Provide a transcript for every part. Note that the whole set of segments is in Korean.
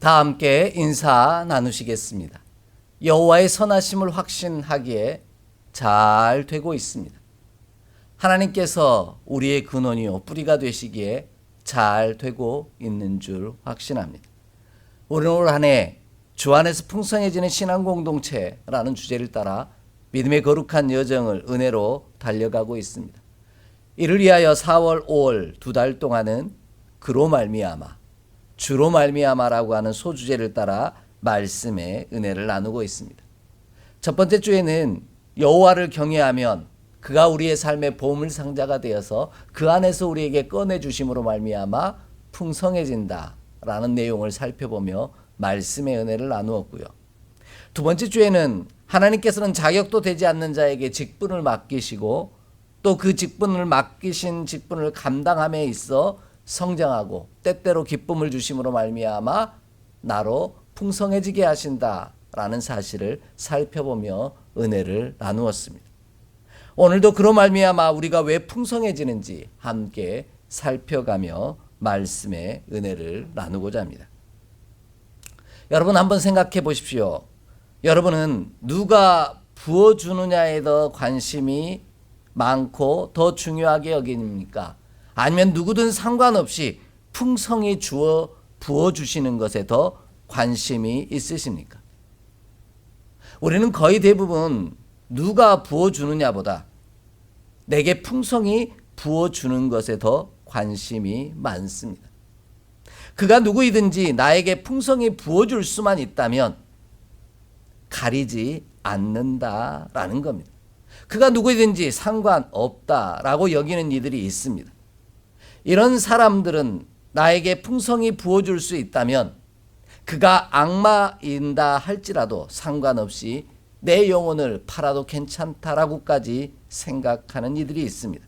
다 함께 인사 나누시겠습니다. 여호와의 선하심을 확신하기에 잘 되고 있습니다. 하나님께서 우리의 근원이요 뿌리가 되시기에 잘 되고 있는 줄 확신합니다. 우리는 올 한 해 주 안에서 풍성해지는 신앙 공동체라는 주제를 따라 믿음의 거룩한 여정을 은혜로 달려가고 있습니다. 이를 위하여 4월, 5월 두 달 동안은 그로 말미암아, 주로 말미암아라고 하는 소주제를 따라 말씀의 은혜를 나누고 있습니다. 첫 번째 주에는 여호와를 경외하면 그가 우리의 삶의 보물 상자가 되어서 그 안에서 우리에게 꺼내주심으로 말미암아 풍성해진다라는 내용을 살펴보며 말씀의 은혜를 나누었고요. 두 번째 주에는 하나님께서는 자격도 되지 않는 자에게 직분을 맡기시고 또 그 직분을 맡기신 직분을 감당함에 있어 성장하고 때때로 기쁨을 주심으로 말미암아 나로 풍성해지게 하신다라는 사실을 살펴보며 은혜를 나누었습니다. 오늘도 그로 말미암아 우리가 왜 풍성해지는지 함께 살펴가며 말씀의 은혜를 나누고자 합니다. 여러분 한번 생각해 보십시오. 여러분은 누가 부어주느냐에 더 관심이 많고 더 중요하게 여깁니까? 아니면 누구든 상관없이 풍성히 부어주시는 것에 더 관심이 있으십니까? 우리는 거의 대부분 누가 부어주느냐보다 내게 풍성히 부어주는 것에 더 관심이 많습니다. 그가 누구이든지 나에게 풍성히 부어줄 수만 있다면 가리지 않는다라는 겁니다. 그가 누구이든지 상관없다라고 여기는 이들이 있습니다. 이런 사람들은 나에게 풍성히 부어줄 수 있다면 그가 악마인다 할지라도 상관없이 내 영혼을 팔아도 괜찮다라고까지 생각하는 이들이 있습니다.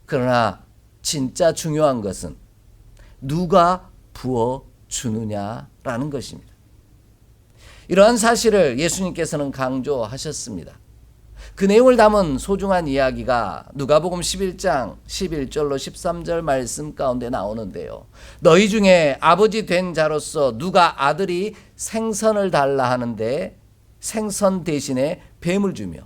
그러나 진짜 중요한 것은 누가 부어주느냐라는 것입니다. 이러한 사실을 예수님께서는 강조하셨습니다. 그 내용을 담은 소중한 이야기가 누가복음 11장 11절로 13절 말씀 가운데 나오는데요. 너희 중에 아버지 된 자로서 누가 아들이 생선을 달라 하는데 생선 대신에 뱀을 주며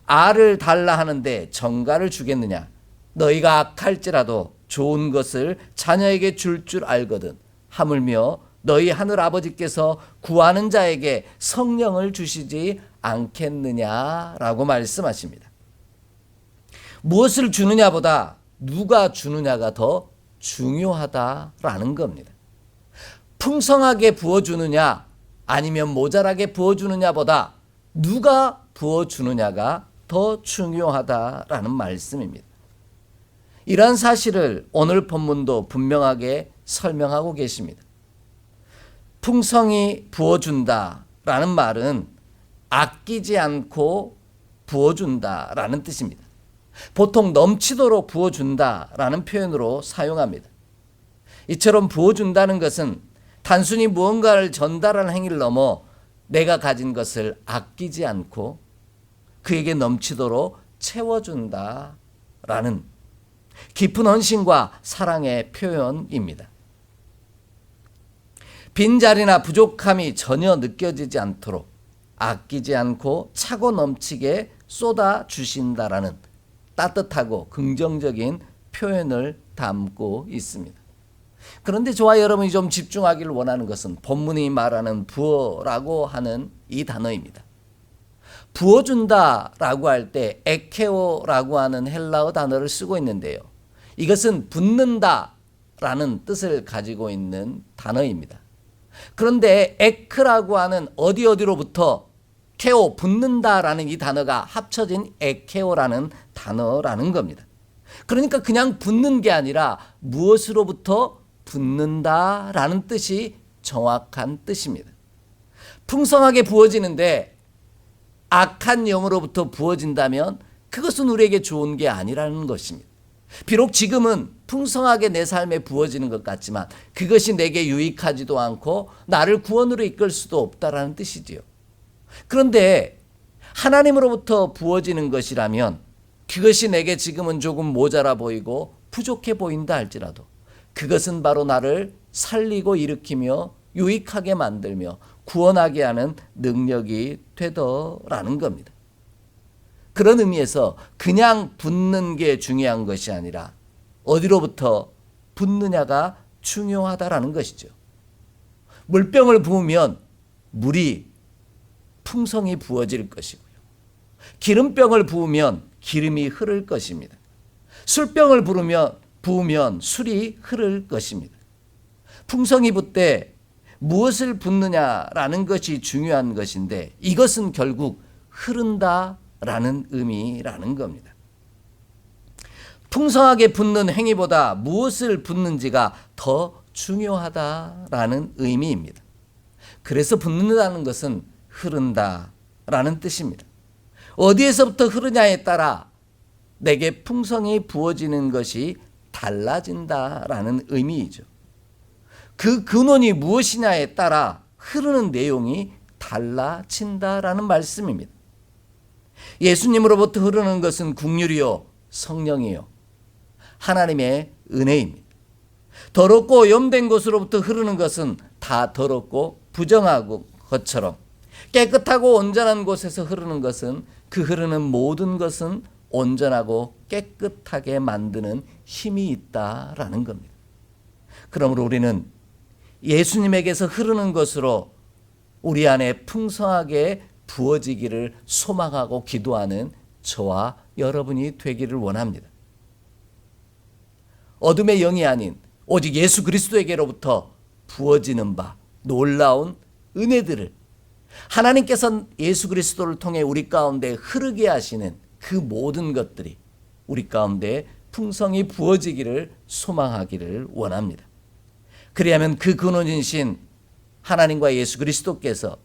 알을 달라 하는데 정갈을 주겠느냐? 너희가 악할지라도 좋은 것을 자녀에게 줄 알거든. 하물며 너희 하늘 아버지께서 구하는 자에게 성령을 주시지 않겠느냐라고 말씀하십니다. 무엇을 주느냐보다 누가 주느냐가 더 중요하다라는 겁니다. 풍성하게 부어주느냐 아니면 모자라게 부어주느냐보다 누가 부어주느냐가 더 중요하다라는 말씀입니다. 이러한 사실을 오늘 본문도 분명하게 설명하고 계십니다. 풍성히 부어준다라는 말은 아끼지 않고 부어준다라는 뜻입니다. 보통 넘치도록 부어준다라는 표현으로 사용합니다. 이처럼 부어준다는 것은 단순히 무언가를 전달하는 행위를 넘어 내가 가진 것을 아끼지 않고 그에게 넘치도록 채워준다라는 깊은 헌신과 사랑의 표현입니다. 빈자리나 부족함이 전혀 느껴지지 않도록 아끼지 않고 차고 넘치게 쏟아주신다라는 따뜻하고 긍정적인 표현을 담고 있습니다. 그런데 저와 여러분이 좀 집중하기를 원하는 것은 본문이 말하는 부어라고 하는 이 단어입니다. 부어준다라고 할 때 에케오라고 하는 헬라어 단어를 쓰고 있는데요. 이것은 붓는다라는 뜻을 가지고 있는 단어입니다. 그런데 에크라고 하는 어디로부터 케오, 붓는다라는 이 단어가 합쳐진 에케오라는 단어라는 겁니다. 그러니까 그냥 붓는 게 아니라 무엇으로부터 붓는다라는 뜻이 정확한 뜻입니다. 풍성하게 부어지는데 악한 영으로부터 부어진다면 그것은 우리에게 좋은 게 아니라는 것입니다. 비록 지금은 풍성하게 내 삶에 부어지는 것 같지만 그것이 내게 유익하지도 않고 나를 구원으로 이끌 수도 없다라는 뜻이지요. 그런데 하나님으로부터 부어지는 것이라면 그것이 내게 지금은 조금 모자라 보이고 부족해 보인다 할지라도 그것은 바로 나를 살리고 일으키며 유익하게 만들며 구원하게 하는 능력이 되더라는 겁니다. 그런 의미에서 그냥 붓는 게 중요한 것이 아니라 어디로부터 붓느냐가 중요하다라는 것이죠. 물병을 부으면 물이 풍성히 부어질 것이고요. 기름병을 부으면 기름이 흐를 것입니다. 술병을 부으면 술이 흐를 것입니다. 풍성히 붓되 무엇을 붓느냐라는 것이 중요한 것인데 이것은 결국 흐른다라는 의미라는 겁니다. 풍성하게 붓는 행위보다 무엇을 붓는지가 더 중요하다라는 의미입니다. 그래서 붓는다는 것은 흐른다라는 뜻입니다. 어디에서부터 흐르냐에 따라 내게 풍성이 부어지는 것이 달라진다라는 의미이죠. 그 근원이 무엇이냐에 따라 흐르는 내용이 달라진다라는 말씀입니다. 예수님으로부터 흐르는 것은 국률이요 성령이요 하나님의 은혜입니다. 더럽고 오염된 곳으로부터 흐르는 것은 다 더럽고 부정하고 것처럼 깨끗하고 온전한 곳에서 흐르는 것은 그 흐르는 모든 것은 온전하고 깨끗하게 만드는 힘이 있다라는 겁니다. 그러므로 우리는 예수님에게서 흐르는 것으로 우리 안에 풍성하게 부어지기를 소망하고 기도하는 저와 여러분이 되기를 원합니다. 어둠의 영이 아닌 오직 예수 그리스도에게로부터 부어지는 바 놀라운 은혜들을 하나님께서 예수 그리스도를 통해 우리 가운데 흐르게 하시는 그 모든 것들이 우리 가운데 풍성히 부어지기를 소망하기를 원합니다. 그리하면 그 근원이신 하나님과 예수 그리스도께서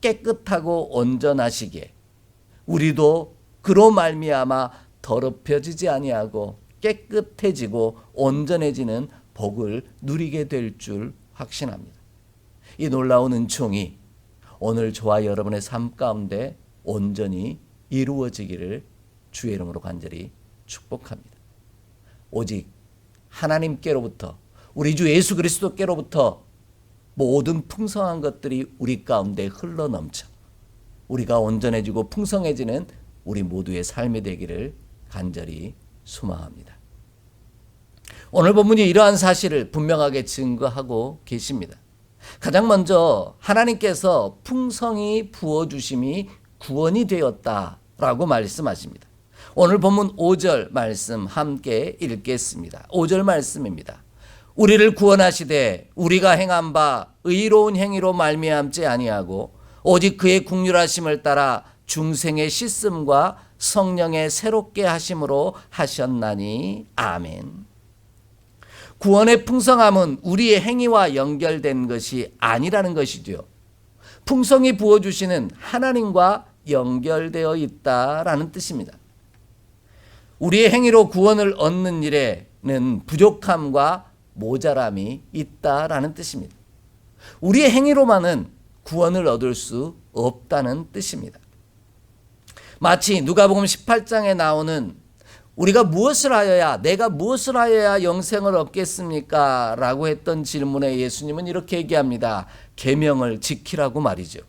깨끗하고 온전하시기에 우리도 그로 말미암아 더럽혀지지 아니하고 깨끗해지고 온전해지는 복을 누리게 될 줄 확신합니다. 이 놀라운 은총이 오늘 저와 여러분의 삶 가운데 온전히 이루어지기를 주의 이름으로 간절히 축복합니다. 오직 하나님께로부터 우리 주 예수 그리스도께로부터 모든 풍성한 것들이 우리 가운데 흘러넘쳐 우리가 온전해지고 풍성해지는 우리 모두의 삶이 되기를 간절히 소망합니다. 오늘 본문이 이러한 사실을 분명하게 증거하고 계십니다. 가장 먼저 하나님께서 풍성히 부어주심이 구원이 되었다라고 말씀하십니다. 오늘 본문 5절 말씀 함께 읽겠습니다. 5절 말씀입니다. 우리를 구원하시되 우리가 행한 바 의로운 행위로 말미암지 아니하고 오직 그의 긍휼하심을 따라 중생의 씻음과 성령의 새롭게 하심으로 하셨나니 아멘. 구원의 풍성함은 우리의 행위와 연결된 것이 아니라는 것이죠. 풍성히 부어주시는 하나님과 연결되어 있다라는 뜻입니다. 우리의 행위로 구원을 얻는 일에는 부족함과 모자람이 있다라는 뜻입니다. 우리의 행위로만은 구원을 얻을 수 없다는 뜻입니다. 마치 누가복음 18장에 나오는 우리가 무엇을 하여야 내가 무엇을 하여야 영생을 얻겠습니까? 라고 했던 질문에 예수님은 이렇게 얘기합니다. 계명을 지키라고 말이죠.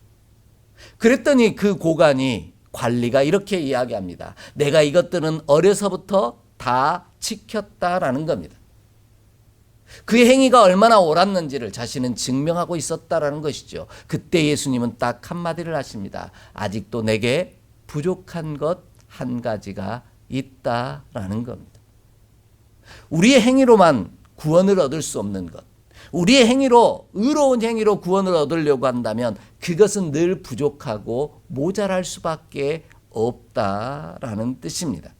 그랬더니 그 고관이 관리가 이렇게 이야기합니다. 내가 이것들은 어려서부터 다 지켰다라는 겁니다. 그의 행위가 얼마나 옳았는지를 자신은 증명하고 있었다라는 것이죠. 그때 예수님은 딱 한마디를 하십니다. 아직도 내게 부족한 것 한 가지가 있다라는 겁니다. 우리의 행위로만 구원을 얻을 수 없는 것, 우리의 행위로 의로운 행위로 구원을 얻으려고 한다면 그것은 늘 부족하고 모자랄 수밖에 없다라는 뜻입니다.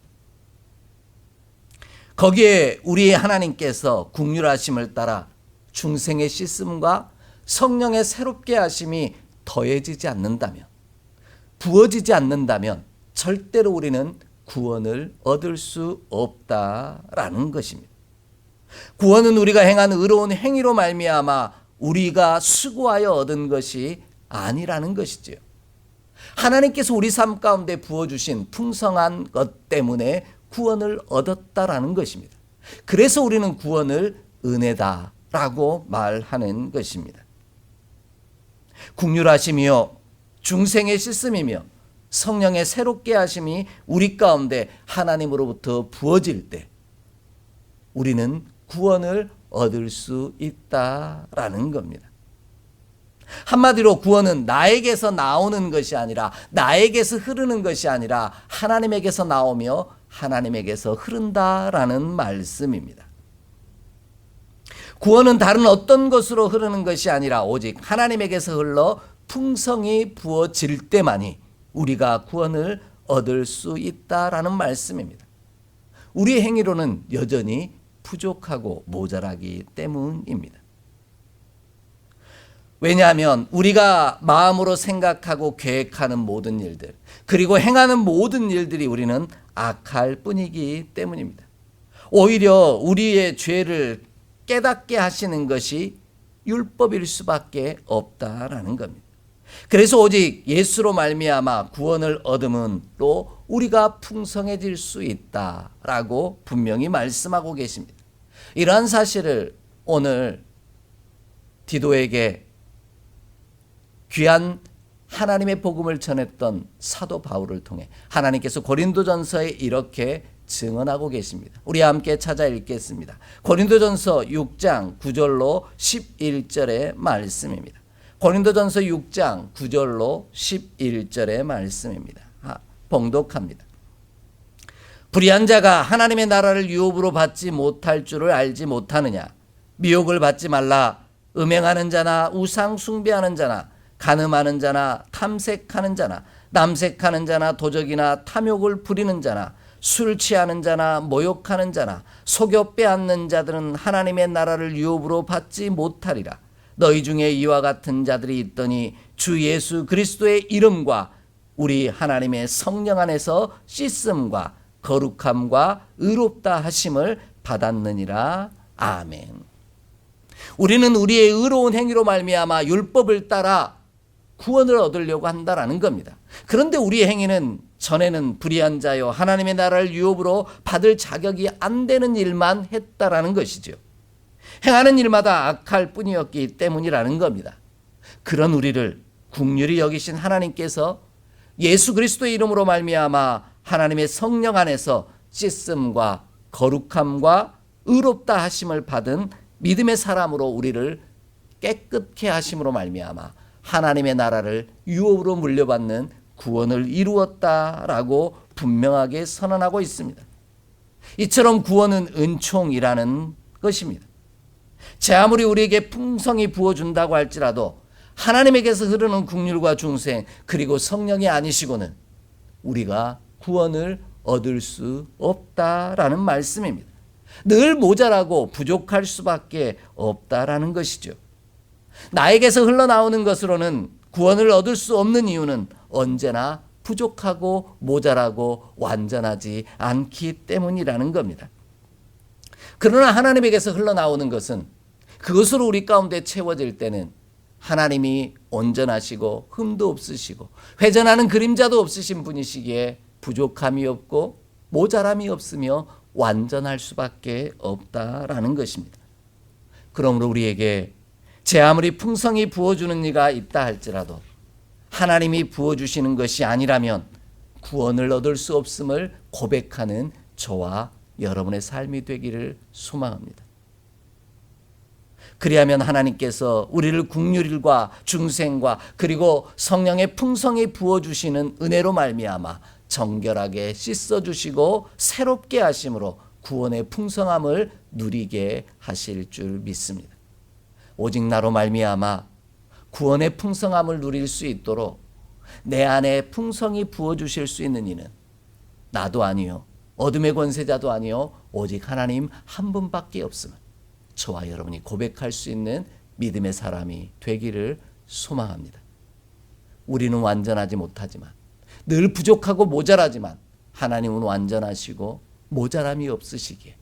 거기에 우리 하나님께서 긍휼하심을 따라 중생의 씻음과 성령의 새롭게 하심이 더해지지 않는다면, 부어지지 않는다면 절대로 우리는 구원을 얻을 수 없다라는 것입니다. 구원은 우리가 행한 의로운 행위로 말미암아 우리가 수고하여 얻은 것이 아니라는 것이지요. 하나님께서 우리 삶 가운데 부어주신 풍성한 것 때문에 구원을 얻었다라는 것입니다. 그래서 우리는 구원을 은혜다라고 말하는 것입니다. 긍휼하심이요 중생의 씻음이며 성령의 새롭게 하심이 우리 가운데 하나님으로부터 부어질 때 우리는 구원을 얻을 수 있다라는 겁니다. 한마디로 구원은 나에게서 나오는 것이 아니라, 나에게서 흐르는 것이 아니라 하나님에게서 나오며 하나님에게서 흐른다라는 말씀입니다. 구원은 다른 어떤 것으로 흐르는 것이 아니라 오직 하나님에게서 흘러 풍성히 부어질 때만이 우리가 구원을 얻을 수 있다라는 말씀입니다. 우리의 행위로는 여전히 부족하고 모자라기 때문입니다. 왜냐하면 우리가 마음으로 생각하고 계획하는 모든 일들, 그리고 행하는 모든 일들이 우리는 악할 뿐이기 때문입니다. 오히려 우리의 죄를 깨닫게 하시는 것이 율법일 수밖에 없다라는 겁니다. 그래서 오직 예수로 말미암아 구원을 얻음으로 우리가 풍성해질 수 있다라고 분명히 말씀하고 계십니다. 이러한 사실을 오늘 디도에게 귀한 하나님의 복음을 전했던 사도 바울을 통해 하나님께서 고린도전서에 이렇게 증언하고 계십니다. 우리 함께 찾아 읽겠습니다. 고린도전서 6장 9절로 11절의 말씀입니다. 고린도전서 6장 9절로 11절의 말씀입니다. 봉독합니다. 불의한 자가 하나님의 나라를 유업으로 받지 못할 줄을 알지 못하느냐? 미혹을 받지 말라. 음행하는 자나 우상 숭배하는 자나 간음하는 자나 탐색하는 자나 남색하는 자나 도적이나 탐욕을 부리는 자나 술 취하는 자나 모욕하는 자나 속여 빼앗는 자들은 하나님의 나라를 유업으로 받지 못하리라. 너희 중에 이와 같은 자들이 있더니 주 예수 그리스도의 이름과 우리 하나님의 성령 안에서 씻음과 거룩함과 의롭다 하심을 받았느니라. 아멘. 우리는 우리의 의로운 행위로 말미암아 율법을 따라 구원을 얻으려고 한다라는 겁니다. 그런데 우리의 행위는 전에는 불의한 자요 하나님의 나라를 유업으로 받을 자격이 안 되는 일만 했다라는 것이죠. 행하는 일마다 악할 뿐이었기 때문이라는 겁니다. 그런 우리를 긍휼히 여기신 하나님께서 예수 그리스도의 이름으로 말미암아 하나님의 성령 안에서 씻음과 거룩함과 의롭다 하심을 받은 믿음의 사람으로 우리를 깨끗게 하심으로 말미암아 하나님의 나라를 유업으로 물려받는 구원을 이루었다라고 분명하게 선언하고 있습니다. 이처럼 구원은 은총이라는 것입니다. 제 아무리 우리에게 풍성히 부어준다고 할지라도 하나님에게서 흐르는 긍휼과 중생 그리고 성령이 아니시고는 우리가 구원을 얻을 수 없다라는 말씀입니다. 늘 모자라고 부족할 수밖에 없다라는 것이죠. 나에게서 흘러나오는 것으로는 구원을 얻을 수 없는 이유는 언제나 부족하고 모자라고 완전하지 않기 때문이라는 겁니다. 그러나 하나님에게서 흘러나오는 것은 그것으로 우리 가운데 채워질 때는 하나님이 온전하시고 흠도 없으시고 회전하는 그림자도 없으신 분이시기에 부족함이 없고 모자람이 없으며 완전할 수밖에 없다라는 것입니다. 그러므로 우리에게 제 아무리 풍성히 부어주는 이가 있다 할지라도 하나님이 부어주시는 것이 아니라면 구원을 얻을 수 없음을 고백하는 저와 여러분의 삶이 되기를 소망합니다. 그리하면 하나님께서 우리를 긍휼과 중생과 그리고 성령의 풍성히 부어주시는 은혜로 말미암아 정결하게 씻어주시고 새롭게 하심으로 구원의 풍성함을 누리게 하실 줄 믿습니다. 오직 나로 말미암아 구원의 풍성함을 누릴 수 있도록 내 안에 풍성히 부어주실 수 있는 이는 나도 아니요 어둠의 권세자도 아니요 오직 하나님 한 분밖에 없음을 저와 여러분이 고백할 수 있는 믿음의 사람이 되기를 소망합니다. 우리는 완전하지 못하지만 늘 부족하고 모자라지만 하나님은 완전하시고 모자람이 없으시기에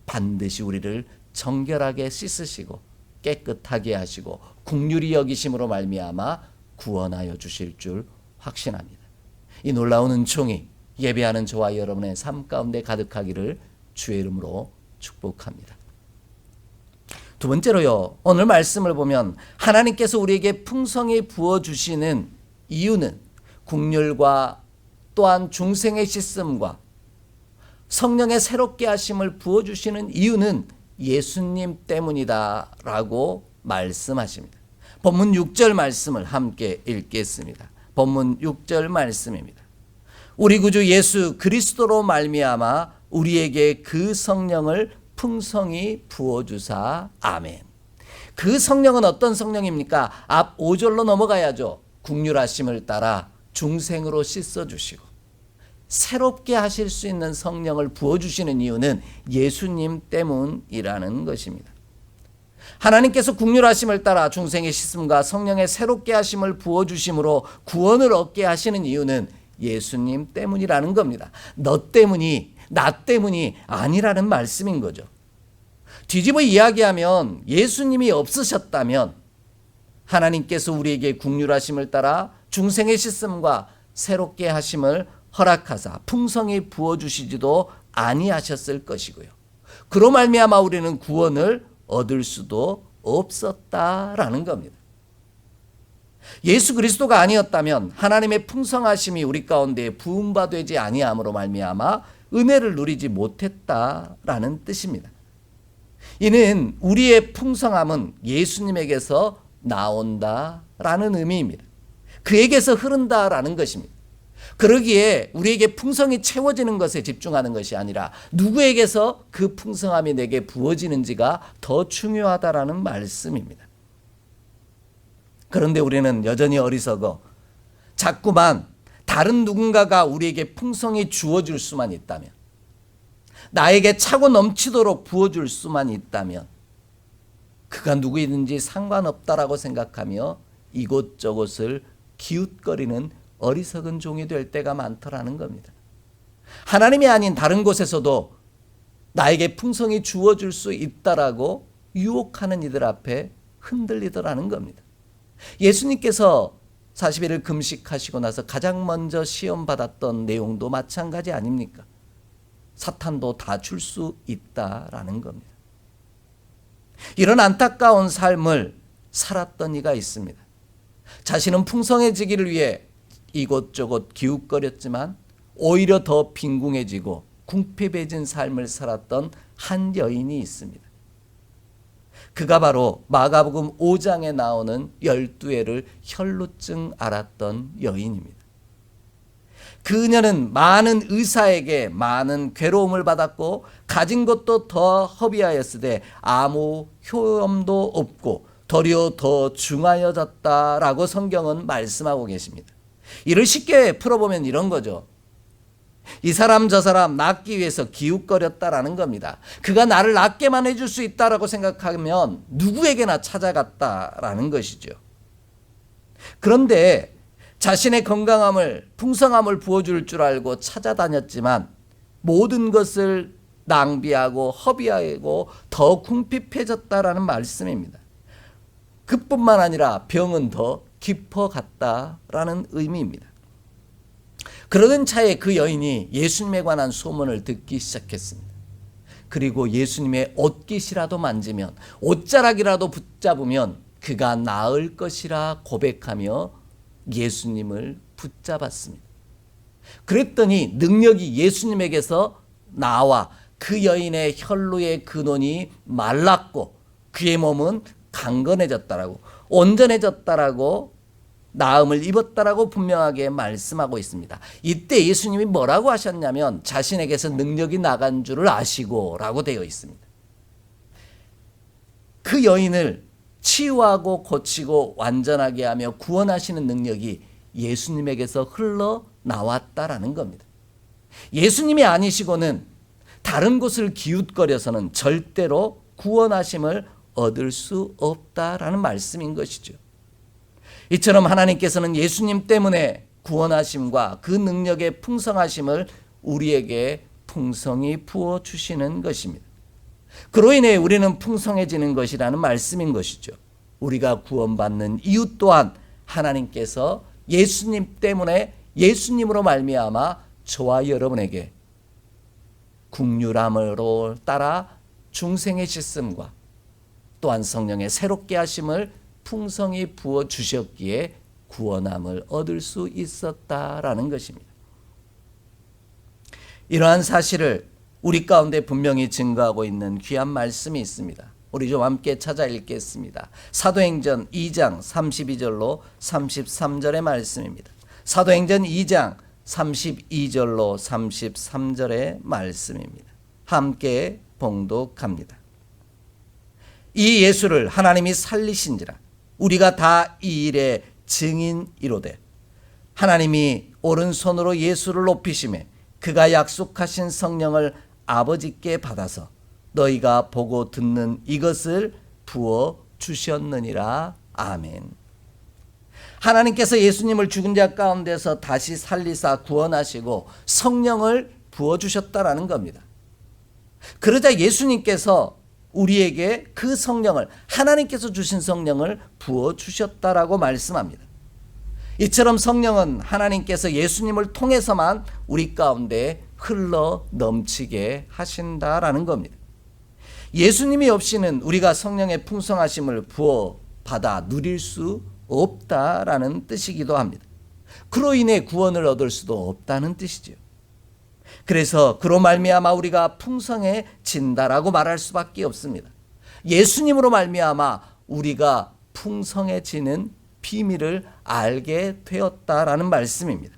반드시 우리를 정결하게 씻으시고 깨끗하게 하시고 긍휼히 여기심으로 말미암아 구원하여 주실 줄 확신합니다. 이 놀라운 은총이 예배하는 저와 여러분의 삶 가운데 가득하기를 주의 이름으로 축복합니다. 두 번째로요, 오늘 말씀을 보면 하나님께서 우리에게 풍성히 부어주시는 이유는 국률과 또한 중생의 씻음과 성령의 새롭게 하심을 부어주시는 이유는 예수님 때문이다 라고 말씀하십니다. 본문 6절 말씀을 함께 읽겠습니다. 본문 6절 말씀입니다. 우리 구주 예수 그리스도로 말미암아 우리에게 그 성령을 풍성히 부어주사. 아멘. 그 성령은 어떤 성령입니까? 앞 5절로 넘어가야죠. 국률하심을 따라 중생으로 씻어주시고 새롭게 하실 수 있는 성령을 부어주시는 이유는 예수님 때문이라는 것입니다. 하나님께서 국률하심을 따라 중생의 씻음과 성령의 새롭게 하심을 부어주심으로 구원을 얻게 하시는 이유는 예수님 때문이라는 겁니다. 너 때문이, 나 때문이 아니라는 말씀인 거죠. 뒤집어 이야기하면 예수님이 없으셨다면 하나님께서 우리에게 국률하심을 따라 중생의 씻음과 새롭게 하심을 허락하사 풍성히 부어주시지도 아니하셨을 것이고요. 그로 말미암아 우리는 구원을 얻을 수도 없었다라는 겁니다. 예수 그리스도가 아니었다면 하나님의 풍성하심이 우리 가운데 부음바되지 아니함으로 말미암아 은혜를 누리지 못했다라는 뜻입니다. 이는 우리의 풍성함은 예수님에게서 나온다라는 의미입니다. 그에게서 흐른다라는 것입니다. 그러기에 우리에게 풍성이 채워지는 것에 집중하는 것이 아니라 누구에게서 그 풍성함이 내게 부어지는지가 더 중요하다라는 말씀입니다. 그런데 우리는 여전히 어리석어 자꾸만 다른 누군가가 우리에게 풍성히 주어줄 수만 있다면, 나에게 차고 넘치도록 부어줄 수만 있다면 그가 누구이든지 상관없다라고 생각하며 이곳저곳을 기웃거리는 어리석은 종이 될 때가 많더라는 겁니다. 하나님이 아닌 다른 곳에서도 나에게 풍성히 주어줄 수 있다라고 유혹하는 이들 앞에 흔들리더라는 겁니다. 예수님께서 40일을 금식하시고 나서 가장 먼저 시험받았던 내용도 마찬가지 아닙니까? 사탄도 다 줄 수 있다라는 겁니다. 이런 안타까운 삶을 살았던 이가 있습니다. 자신은 풍성해지기를 위해 이곳저곳 기웃거렸지만 오히려 더 빈궁해지고 궁핍해진 삶을 살았던 한 여인이 있습니다. 그가 바로 마가복음 5장에 나오는 12회를 혈루증 앓았던 여인입니다. 그녀는 많은 의사에게 많은 괴로움을 받았고 가진 것도 더 허비하였으되 아무 효험도 없고 도리어 더 중하여졌다라고 성경은 말씀하고 계십니다. 이를 쉽게 풀어보면 이런 거죠. 이 사람 저 사람 낫기 위해서 기웃거렸다라는 겁니다. 그가 나를 낫게만 해줄 수 있다라고 생각하면 누구에게나 찾아갔다라는 것이죠. 그런데 자신의 건강함을, 풍성함을 부어줄 줄 알고 찾아다녔지만 모든 것을 낭비하고 허비하고 더 궁핍해졌다라는 말씀입니다. 그뿐만 아니라 병은 더 깊어갔다라는 의미입니다. 그러던 차에 그 여인이 예수님에 관한 소문을 듣기 시작했습니다. 그리고 예수님의 옷깃이라도 만지면, 옷자락이라도 붙잡으면 그가 나을 것이라 고백하며 예수님을 붙잡았습니다. 그랬더니 능력이 예수님에게서 나와 그 여인의 혈루의 근원이 말랐고 그의 몸은 강건해졌다라고, 온전해졌다라고, 나음을 입었다라고 분명하게 말씀하고 있습니다. 이때 예수님이 뭐라고 하셨냐면 자신에게서 능력이 나간 줄을 아시고 라고 되어 있습니다. 그 여인을 치유하고 고치고 완전하게 하며 구원하시는 능력이 예수님에게서 흘러나왔다라는 겁니다. 예수님이 아니시고는 다른 곳을 기웃거려서는 절대로 구원하심을 얻을 수 없다라는 말씀인 것이죠. 이처럼 하나님께서는 예수님 때문에 구원하심과 그 능력의 풍성하심을 우리에게 풍성히 부어주시는 것입니다. 그로 인해 우리는 풍성해지는 것이라는 말씀인 것이죠. 우리가 구원받는 이유 또한 하나님께서 예수님 때문에, 예수님으로 말미암아 저와 여러분에게 국률함으로 따라 중생의 씻음과 또한 성령의 새롭게 하심을 풍성히 부어 주셨기에 구원함을 얻을 수 있었다라는 것입니다. 이러한 사실을 우리 가운데 분명히 증거하고 있는 귀한 말씀이 있습니다. 우리 좀 함께 찾아 읽겠습니다. 사도행전 2장 32절로 33절의 말씀입니다. 사도행전 2장 32절로 33절의 말씀입니다. 함께 봉독합니다. 이 예수를 하나님이 살리신지라 우리가 다 이 일의 증인이로되 하나님이 오른손으로 예수를 높이시매 그가 약속하신 성령을 아버지께 받아서 너희가 보고 듣는 이것을 부어 주셨느니라. 아멘. 하나님께서 예수님을 죽은 자 가운데서 다시 살리사 구원하시고 성령을 부어 주셨다라는 겁니다. 그러자 예수님께서 우리에게 그 성령을, 하나님께서 주신 성령을 부어 주셨다라고 말씀합니다. 이처럼 성령은 하나님께서 예수님을 통해서만 우리 가운데 흘러 넘치게 하신다라는 겁니다. 예수님이 없이는 우리가 성령의 풍성하심을 부어 받아 누릴 수 없다라는 뜻이기도 합니다. 그로 인해 구원을 얻을 수도 없다는 뜻이죠. 그래서 그로 말미암아 우리가 풍성해진다라고 말할 수밖에 없습니다. 예수님으로 말미암아 우리가 풍성해지는 비밀을 알게 되었다라는 말씀입니다.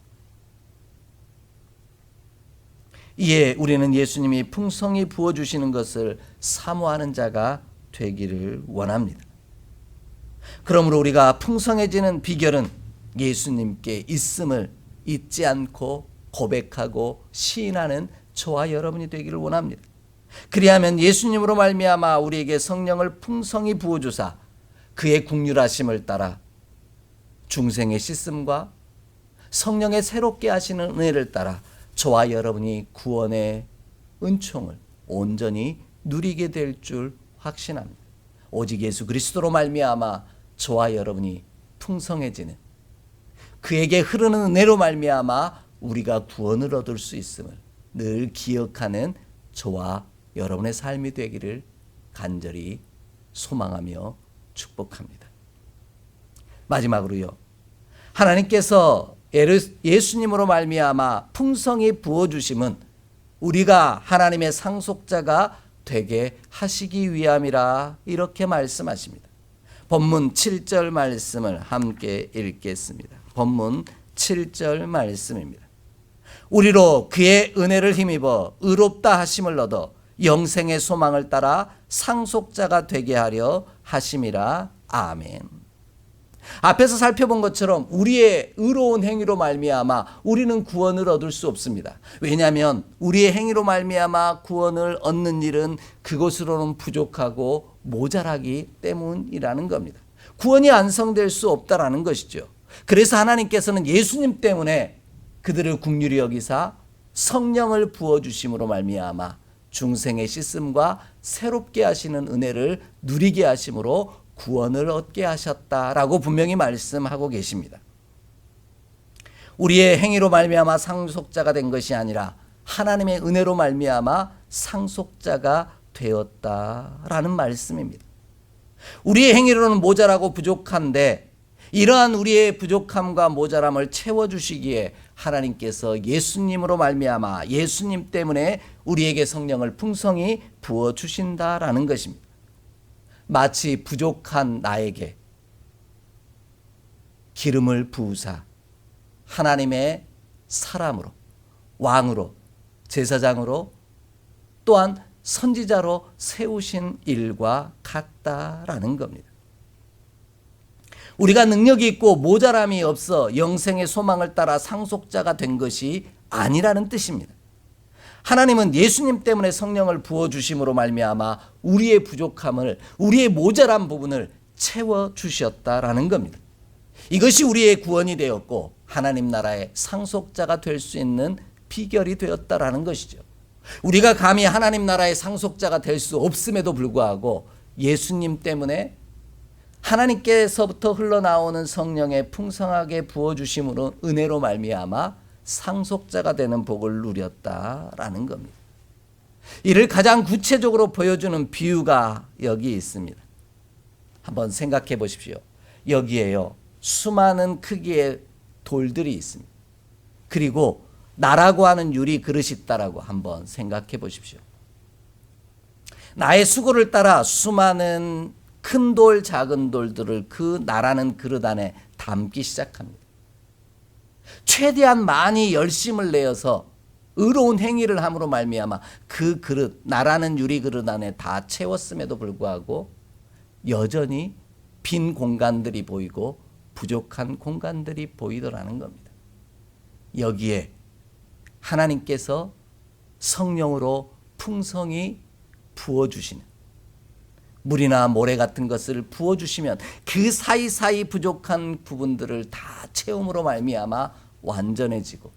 이에 우리는 예수님이 풍성히 부어주시는 것을 사모하는 자가 되기를 원합니다. 그러므로 우리가 풍성해지는 비결은 예수님께 있음을 잊지 않고 고백하고 시인하는 저와 여러분이 되기를 원합니다. 그리하면 예수님으로 말미암아 우리에게 성령을 풍성히 부어주사 그의 국률하심을 따라 중생의 씻음과 성령의 새롭게 하시는 은혜를 따라 저와 여러분이 구원의 은총을 온전히 누리게 될 줄 확신합니다. 오직 예수 그리스도로 말미암아 저와 여러분이 풍성해지는, 그에게 흐르는 은혜로 말미암아 우리가 구원을 얻을 수 있음을 늘 기억하는 저와 여러분의 삶이 되기를 간절히 소망하며 축복합니다. 마지막으로요, 하나님께서 예수님으로 말미암아 풍성히 부어주심은 우리가 하나님의 상속자가 되게 하시기 위함이라 이렇게 말씀하십니다. 본문 7절 말씀을 함께 읽겠습니다. 본문 7절 말씀입니다. 우리로 그의 은혜를 힘입어 의롭다 하심을 얻어 영생의 소망을 따라 상속자가 되게 하려 하심이라. 아멘. 앞에서 살펴본 것처럼 우리의 의로운 행위로 말미암아 우리는 구원을 얻을 수 없습니다. 왜냐하면 우리의 행위로 말미암아 구원을 얻는 일은 그것으로는 부족하고 모자라기 때문이라는 겁니다. 구원이 완성될 수 없다라는 것이죠. 그래서 하나님께서는 예수님 때문에 그들을 긍휼히 여기사 성령을 부어주심으로 말미암아 중생의 씻음과 새롭게 하시는 은혜를 누리게 하심으로 구원을 얻게 하셨다라고 분명히 말씀하고 계십니다. 우리의 행위로 말미암아 상속자가 된 것이 아니라 하나님의 은혜로 말미암아 상속자가 되었다라는 말씀입니다. 우리의 행위로는 모자라고 부족한데 이러한 우리의 부족함과 모자람을 채워주시기에 하나님께서 예수님으로 말미암아 예수님 때문에 우리에게 성령을 풍성히 부어주신다라는 것입니다. 마치 부족한 나에게 기름을 부으사 하나님의 사람으로, 왕으로, 제사장으로, 또한 선지자로 세우신 일과 같다라는 겁니다. 우리가 능력이 있고 모자람이 없어 영생의 소망을 따라 상속자가 된 것이 아니라는 뜻입니다. 하나님은 예수님 때문에 성령을 부어주심으로 말미암아 우리의 부족함을, 우리의 모자란 부분을 채워주셨다라는 겁니다. 이것이 우리의 구원이 되었고 하나님 나라의 상속자가 될 수 있는 비결이 되었다라는 것이죠. 우리가 감히 하나님 나라의 상속자가 될 수 없음에도 불구하고 예수님 때문에 하나님께서부터 흘러나오는 성령의 풍성하게 부어주심으로 은혜로 말미암아 상속자가 되는 복을 누렸다라는 겁니다. 이를 가장 구체적으로 보여주는 비유가 여기 있습니다. 한번 생각해 보십시오. 여기에요, 수많은 크기의 돌들이 있습니다. 그리고 나라고 하는 유리 그릇이 있다라고 한번 생각해 보십시오. 나의 수고를 따라 수많은 큰 돌, 작은 돌들을 그 나라는 그릇 안에 담기 시작합니다. 최대한 많이 열심을 내어서 의로운 행위를 함으로 말미암아 그 그릇, 나라는 유리 그릇 안에 다 채웠음에도 불구하고 여전히 빈 공간들이 보이고 부족한 공간들이 보이더라는 겁니다. 여기에 하나님께서 성령으로 풍성히 부어주시는, 물이나 모래 같은 것을 부어주시면 그 사이사이 부족한 부분들을 다 채움으로 말미암아 완전해지고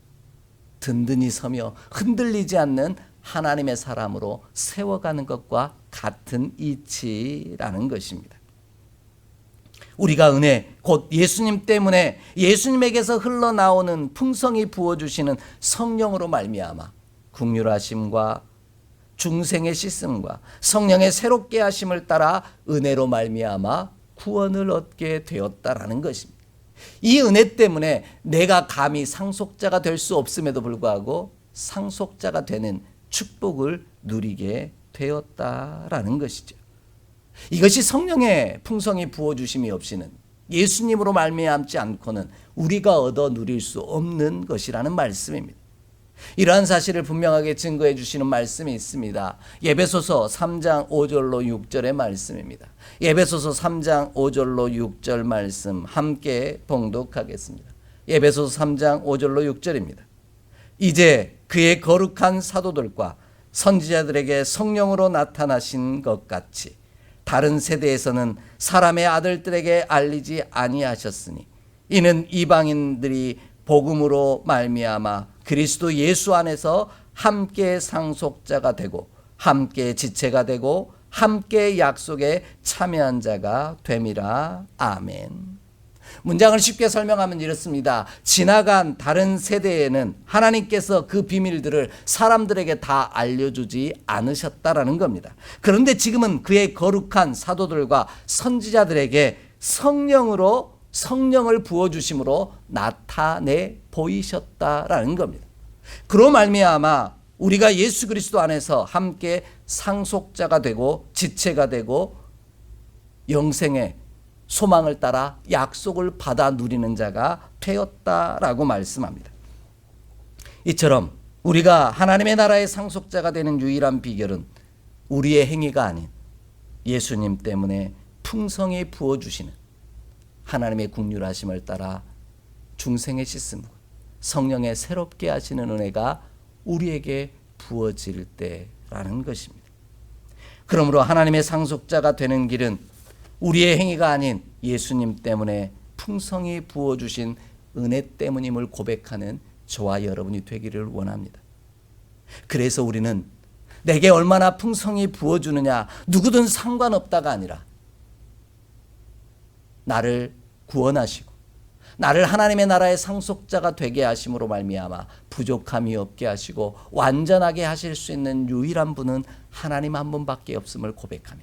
든든히 서며 흔들리지 않는 하나님의 사람으로 세워가는 것과 같은 이치라는 것입니다. 우리가 은혜, 곧 예수님 때문에 예수님에게서 흘러나오는 풍성히 부어주시는 성령으로 말미암아 긍휼하심과 중생의 씻음과 성령의 새롭게 하심을 따라 은혜로 말미암아 구원을 얻게 되었다라는 것입니다. 이 은혜 때문에 내가 감히 상속자가 될 수 없음에도 불구하고 상속자가 되는 축복을 누리게 되었다라는 것이죠. 이것이 성령의 풍성히 부어주심이 없이는, 예수님으로 말미암지 않고는 우리가 얻어 누릴 수 없는 것이라는 말씀입니다. 이러한 사실을 분명하게 증거해 주시는 말씀이 있습니다. 에베소서 3장 5절로 6절의 말씀입니다. 에베소서 3장 5절로 6절 말씀 함께 봉독하겠습니다. 에베소서 3장 5절로 6절입니다. 이제 그의 거룩한 사도들과 선지자들에게 성령으로 나타나신 것 같이 다른 세대에서는 사람의 아들들에게 알리지 아니하셨으니 이는 이방인들이 복음으로 말미암아 그리스도 예수 안에서 함께 상속자가 되고 함께 지체가 되고 함께 약속에 참여한 자가 됨이라. 아멘. 문장을 쉽게 설명하면 이렇습니다. 지나간 다른 세대에는 하나님께서 그 비밀들을 사람들에게 다 알려주지 않으셨다라는 겁니다. 그런데 지금은 그의 거룩한 사도들과 선지자들에게 성령을 부어주심으로 나타내 보이셨다라는 겁니다. 그로 말미암아 우리가 예수 그리스도 안에서 함께 상속자가 되고 지체가 되고 영생의 소망을 따라 약속을 받아 누리는 자가 되었다라고 말씀합니다. 이처럼 우리가 하나님의 나라의 상속자가 되는 유일한 비결은 우리의 행위가 아닌 예수님 때문에 풍성히 부어주시는 하나님의 긍휼하심을 따라 중생의 씻음과 성령의 새롭게 하시는 은혜가 우리에게 부어질 때라는 것입니다. 그러므로 하나님의 상속자가 되는 길은 우리의 행위가 아닌 예수님 때문에 풍성히 부어주신 은혜 때문임을 고백하는 저와 여러분이 되기를 원합니다. 그래서 우리는 내게 얼마나 풍성히 부어주느냐, 누구든 상관없다가 아니라 나를 구원하시고 나를 하나님의 나라의 상속자가 되게 하심으로 말미암아 부족함이 없게 하시고 완전하게 하실 수 있는 유일한 분은 하나님 한 분밖에 없음을 고백하며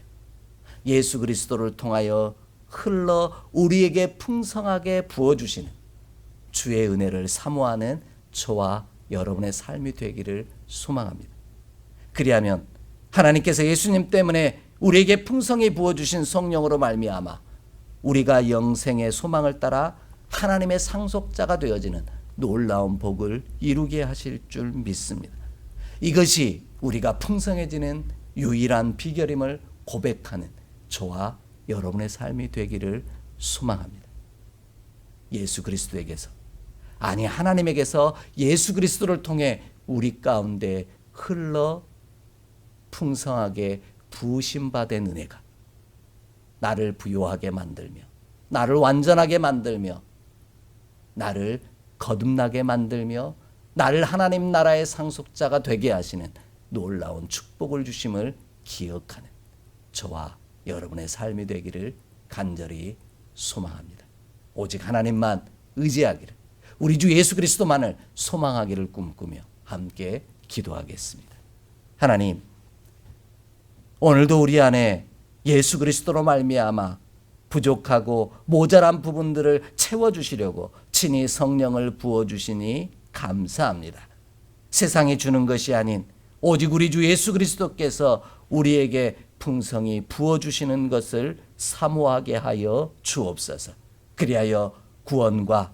예수 그리스도를 통하여 흘러 우리에게 풍성하게 부어주시는 주의 은혜를 사모하는 저와 여러분의 삶이 되기를 소망합니다. 그리하면 하나님께서 예수님 때문에 우리에게 풍성히 부어주신 성령으로 말미암아 우리가 영생의 소망을 따라 하나님의 상속자가 되어지는 놀라운 복을 이루게 하실 줄 믿습니다. 이것이 우리가 풍성해지는 유일한 비결임을 고백하는 저와 여러분의 삶이 되기를 소망합니다. 예수 그리스도에게서, 아니 하나님에게서 예수 그리스도를 통해 우리 가운데 흘러 풍성하게 부으심 받은 은혜가 나를 부요하게 만들며 나를 완전하게 만들며 나를 거듭나게 만들며 나를 하나님 나라의 상속자가 되게 하시는 놀라운 축복을 주심을 기억하는 저와 여러분의 삶이 되기를 간절히 소망합니다. 오직 하나님만 의지하기를, 우리 주 예수 그리스도만을 소망하기를 꿈꾸며 함께 기도하겠습니다. 하나님, 오늘도 우리 안에 예수 그리스도로 말미암아 부족하고 모자란 부분들을 채워주시려고 친히 성령을 부어주시니 감사합니다. 세상이 주는 것이 아닌 오직 우리 주 예수 그리스도께서 우리에게 풍성히 부어주시는 것을 사모하게 하여 주옵소서. 그리하여 구원과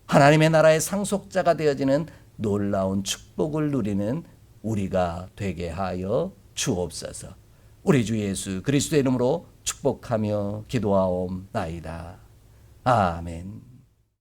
하나님의 나라의 상속자가 되어지는 놀라운 축복을 누리는 우리가 되게 하여 주옵소서. 우리 주 예수 그리스도의 이름으로 축복하며 기도하옵나이다. 아멘.